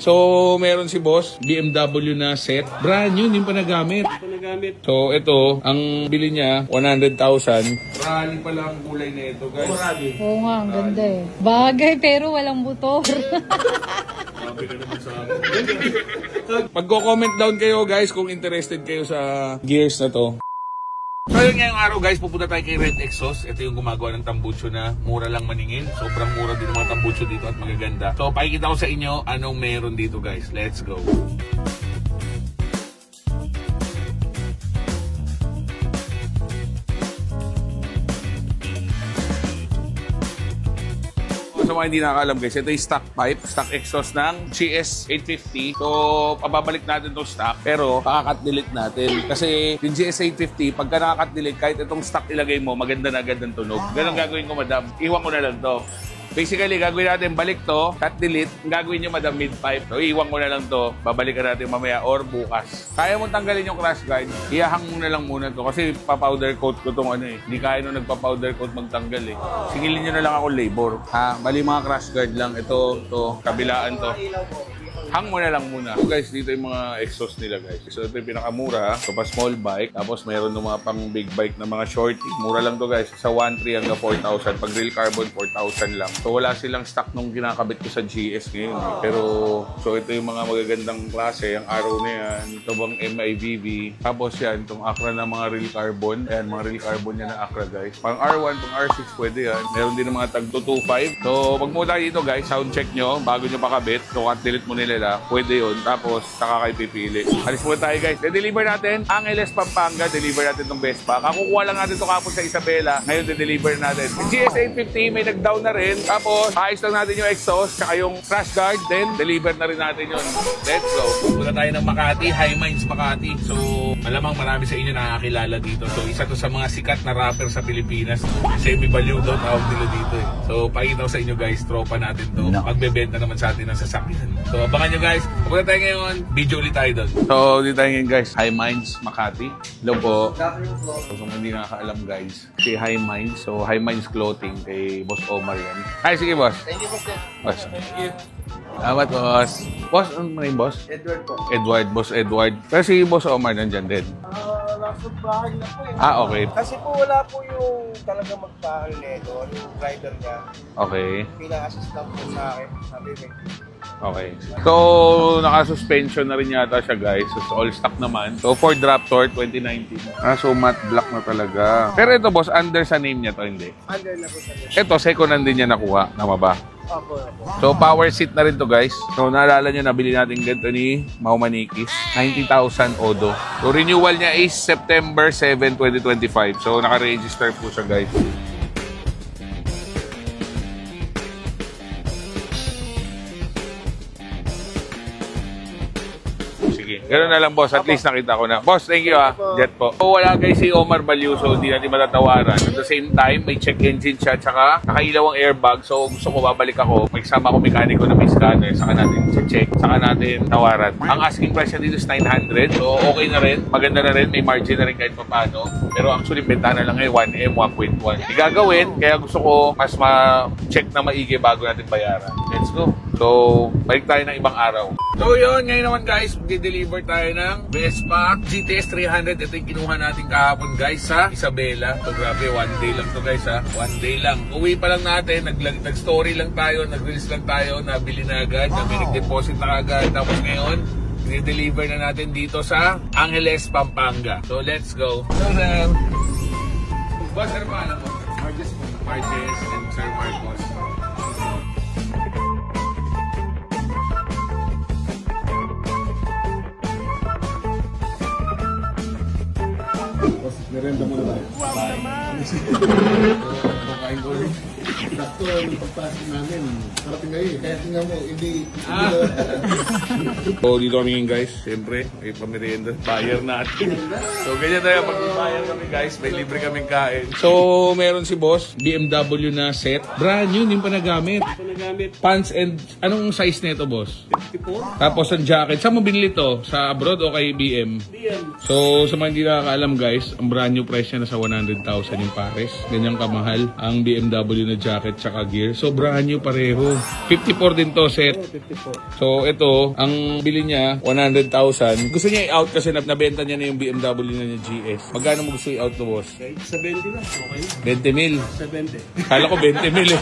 So, meron si boss, BMW na set. Brand new, hindi pa nagamit. So, ito, ang bili niya, 100,000. Rally pa lang kulay na ito, guys. Oo nga, ang ganda eh. Bagay, pero walang motor. Magko-comment down kayo, guys, kung interested kayo sa gears na to. So yun ngayong araw, guys, pupunta tayo kay Red Exhaust. Ito yung gumagawa ng tambucho na mura lang maningin. Sobrang mura din ng mga tambucho dito at magaganda. So pakikita ko sa inyo anong meron dito, guys. Let's go! Sa mga hindi nakakalam, guys, ito yung stock pipe, stock exhaust ng GS850. So, pababalik natin itong stock, pero kakakat-delete natin. Kasi yung GS850, pagka nakakat-delete, kahit itong stock ilagay mo, maganda na agad ang tunog. Ganun gagawin ko, madam. Iwan ko na lang to. Basically, gagawin natin balik to, cut delete, gagawin nyo, madam, mid-pipe. So, iwan ko na lang to, babalikan natin mamaya or bukas. Kaya mo tanggalin yung crash guard, iyahang mo na lang muna to kasi pa-powder coat ko tong ano eh. Hindi kaya nung nagpa-powder coat magtanggal eh. Singilin nyo na lang ako labor. Ha, mali mga crash guard lang. Ito, kabilaan to. Hang mo na lang muna. So guys, dito yung mga exhaust nila, guys. So ito yung pinakamura. So pa small bike. Tapos mayroon ng mga pang big bike na mga shorty. Mura lang to, guys. Sa 1.3 hanggang 4,000. Pag real carbon, 4,000 lang. So wala silang stock nung kinakabit ko sa GS ngayon. Eh. Pero, so ito yung mga magagandang klase. Ang araw na yan. Ito bang MIVV. Tapos yan, itong Acra na mga real carbon. Ayan, mga real carbon yan na Acra, guys. Pang R1, pang R6, pwede yan. Meron din ng mga tag 225. So, pag muna dito, guys, sound check nyo bago nyo pakabit. So, at delete mo nila. Pwede yun. Tapos, saka kayo pipili. Alis muna tayo, guys. De-deliver natin ang LS Pampanga. Deliver natin itong Vespa. Kakukuha lang natin ito kapon sa Isabela. Ngayon, de-deliver natin. Yung GS850, may nag-down na rin. Tapos, ayos lang natin yung exhaust. Saka yung crash guard. Then, deliver na rin natin yun. Let's go. Punta tayo ng Makati. High Minds Makati. So, malamang marami sa inyo nakakilala dito. So, isa to sa mga sikat na rapper sa Pilipinas. Semi-value daw tawag nila dito eh. So, pakita ko sa inyo, guys. Tropa natin to. Magbebenta naman sa atin ng sasakyan. So, abangan nyo, guys. Pupunta tayo ngayon, video ulit tayo doon. So, dito tayo ngayon, guys. High Minds, Makati. Hello po. So, kung hindi nakakaalam, guys, si High Minds. So, High Minds Clothing kay Boss Omar yan. Ay, sige, boss. Thank you, boss. Thank you. Salamat, boss. Boss, ano name, boss? Edward po. Edward, Boss Edward. Pero si Boss Omar nandyan din. Nasa bahay na po eh. Ah, okay. Kasi po wala po yung talaga magpahal nito, yung rider niya. Okay. Pina-assist lang po sa akin. Sabi may Okay. So, naka-suspension na rin yata siya, guys. So, all stock naman. So, Ford Raptor 2019. Ah, so matte black na talaga. Pero ito, boss, under sa name niya to, hindi? under na po sa akin. Ito, second hand din niya nakuha. Tama ba? Opo. So, power seat na rin to, guys. So, naalala niyo, nabili natin ganito ni Maumanikis. 90,000 Odo. So, renewal niya is September 7, 2025. So, naka-register po siya, guys. Ganoon na lang, boss. At least nakita ko na. Boss, thank you ha. Jet po. So, wala guys si Omar Balyu, so hindi natin matatawaran. At the same time, may check engine siya, tsaka nakailaw ang airbag. So, gusto ko babalik ako. May kasama ko mekaniko na may scanner. Saka natin check. Saka natin tawaran. Ang asking price niya dito is 900. So, okay na rin. Maganda na rin. May margin na rin kahit paano. Pero actually, bentana lang ngayon 1M, 1.1. Igagawin. Kaya gusto ko mas ma-check na maigi bago natin bayaran. Let's go. So, balik tayo ng ibang araw. So, yun. Ngayon naman, guys, di-deliver tayo ng Vespa GTS 300. Ito yung kinuha natin kahapon, guys, sa Isabela. So, grabe, one day lang to, guys, ha. One day lang. Uwi pa lang natin. Nag-story lang tayo. Nag-release lang tayo. Nabili na agad. Nag-deposit na agad. Tapos ngayon, di-deliver na natin dito sa Angeles, Pampanga. So, let's go. So, boss, ano pa alam mo? Marges and Sir Marcos. Merenda muna tayo. Wow naman! Pagkain ko rin. Sakto yung pagpasok namin. Parating ngayon. Kaya tingnan mo, hindi... So, dito kami ngayon, guys. Siyempre, may pamerienda. Buyer natin. So, ganyan tayo. Pag buyer kami, guys, may libre kaming kain. So, meron si boss, BMW na set. Brand new, hindi pa nagamit. Pants and... Anong size nito, boss? 54. Tapos ang jacket. Saan mo binili to? Sa abroad o kay BM? BM. So, sa mga hindi nakakaalam, guys, ang brand new price niya nasa 100,000 yung pares. Ganyang kamahal ang BMW na jacket. jacket tsaka gear. So, brand new pareho. 54 din to set. 54. So, ito, ang bili niya, 100,000. Gusto niya i-out kasi nabenta niya na yung BMW na niya GS. Magkano mo gusto i-out to, boss? Okay, 70 lang. Okay. 20 mil. 70. Kala ko 20 mil eh.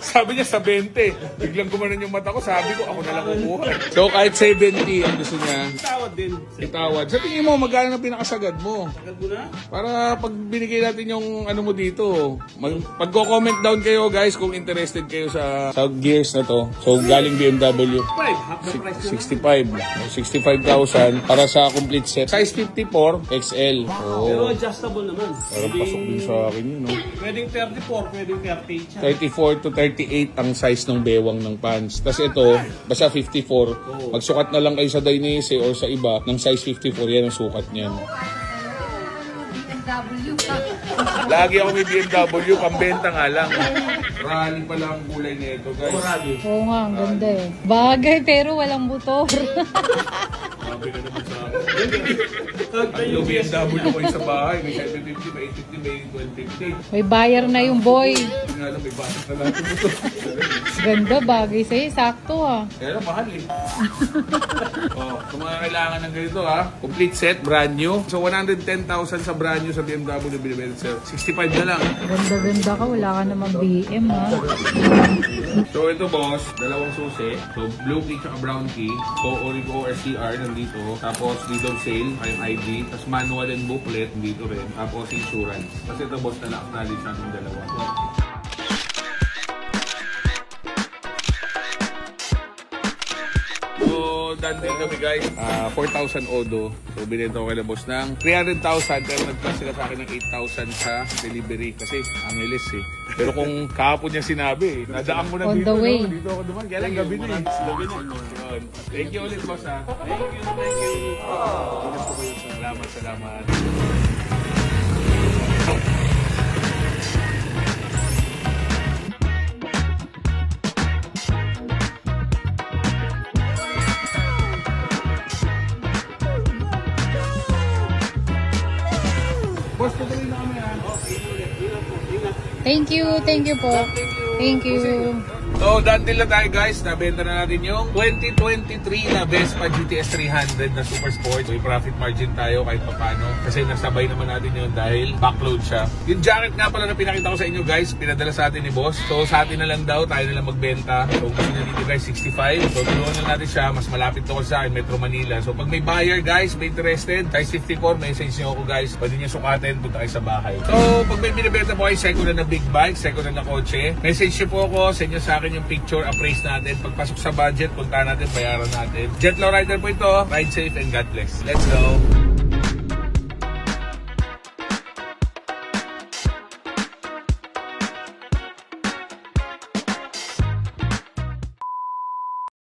Sabi niya sa 20. Biglang gumanon yung mata ko. Sabi ko, ako na lang kumuha. So, kahit 70 ang gusto niya. Tawad din. Itawad. Sa tingin mo, magkano na pinakasagad mo? Agad mo na? Para pag binigay natin yung ano mo dito, pagko-comment down kayo guys kung interested kayo sa gears na to. So, galing BMW. 5. Half the price na. 65. 65,000 para sa complete set. Size 54 XL. Pero Oh. adjustable naman. Parang pasok din sa akin yun, no? Pwedeng 34, pwedeng 38 siya. 34 to 38 ang size ng bewang ng pants. Tapos ito, basta 54. Magsukat na lang kayo sa Dainese or sa iba ng size 54, yan ang sukat niyan. Lagi ako may BMW, pambenta nga lang. Rally pa lang ang kulay nito, guys. Oo nga, ang ganda eh. Bagay pero walang motor. Sabi ka naman sa akin. Ang BMW ko sa bahay, may 750, may 850, may 1250. May buyer na yung boy. Hindi nga lang, may basak na lahat yung motor. Ganda, bagay sa'yo. Sakto ah. Kaya mahal eh. Kung mga kailangan ng ganito ha, complete set, brand new. So 110,000 sa brand new sa BMW na binibenta. 65 na lang. Ganda-ganda ka. Wala ka naman BM ha. So ito boss, dalawang susi. So blue key at brown key. So Origo RCR nandito. Tapos deed of sale, yung ID. Tapos manual and booklet nandito rin. Tapos insurance. Kasi ito boss na na-acknowledge natin dalawa. So, done din kami guys. 4,000 odo. So, binenta ko kay na boss ng 300,000 pero nag-plus sila sa akin ng 8,000 sa delivery. Kasi, Angeles eh. Pero kung kahapon niya sinabi, nadaan mo na On dito. the way. No? Dito ako duman. Kaya lang gabi na eh. Gabi na. Yun. Thank you ulit boss ha. Thank you. Salamat. Boss, tutuloy na kami ha. Thank you po. Thank you. So, done deal na tayo guys. Nabenta na natin yung 2023 na Vespa GTS 300 na Super Sport. May profit margin tayo kahit papano. Kasi nasabay naman natin yun dahil backload siya. Yung jacket nga pala na pinakita ko sa inyo guys, pinadala sa atin ni boss. So, sa atin na lang daw, tayo na lang magbenta. So, gusto nyo dito guys, 65. So, tulungan na natin siya. Mas malapit to sa akin, Metro Manila. So, pag may buyer guys, may interested, size 54, message nyo ako guys. Pwede nyo sukatin, punta kayo sa bahay. So, pag may binibenta po kayo, second na big bike, second na kotse, message nyo po ako, send nyo sa akin yung picture, appraise natin. Pagpasok sa budget, punta natin, bayaran natin. Jet Low Rider po ito. Ride safe and God bless. Let's go!